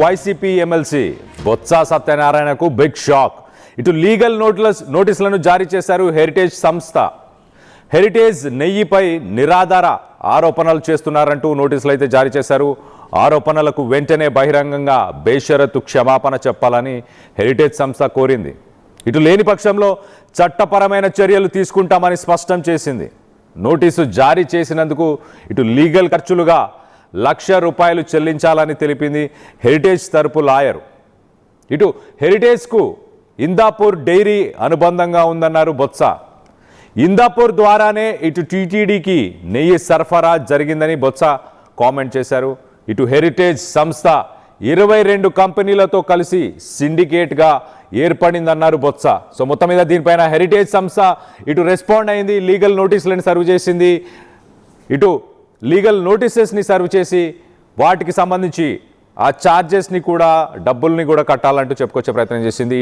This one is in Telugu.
వైసీపీ ఎమ్మెల్సీ బొత్స సత్యనారాయణకు బిగ్ షాక్. ఇటు లీగల్ నోటీసులను జారీ చేశారు హెరిటేజ్ సంస్థ. హెరిటేజ్ నెయ్యిపై నిరాధార ఆరోపణలు చేస్తున్నారంటూ నోటీసులు అయితే జారీ చేశారు. ఆరోపణలకు వెంటనే బహిరంగంగా బేషరతు క్షమాపణ చెప్పాలని హెరిటేజ్ సంస్థ కోరింది. ఇటు లేని పక్షంలో చట్టపరమైన చర్యలు తీసుకుంటామని స్పష్టం చేసింది. నోటీసు జారీ చేసినందుకు ఇటు లీగల్ ఖర్చులుగా ₹1,00,000 చెల్లించాలని తెలిపింది హెరిటేజ్ తరపు లాయరు. ఇటు హెరిటేజ్కు ఇందాపూర్ డైరీ అనుబంధంగా ఉందన్నారు బొత్స. ఇందాపూర్ ద్వారానే ఇటు టీటీడీకి నెయ్యి సరఫరా జరిగిందని బొత్స కామెంట్ చేశారు. ఇటు హెరిటేజ్ సంస్థ 22 కంపెనీలతో కలిసి సిండికేట్గా ఏర్పడిందన్నారు బొత్స. సో మొత్తం మీద దీనిపైన హెరిటేజ్ సంస్థ ఇటు రెస్పాండ్ అయింది, లీగల్ నోటీసులను సర్వ్ చేసింది. ఇటు లీగల్ నోటీసెస్ని సర్వ్ చేసి వాటికి సంబంధించి ఆ ఛార్జెస్ని కూడా డబ్బుల్ని కూడా కట్టాలంటూ చెప్పుకొచ్చే ప్రయత్నం చేసింది.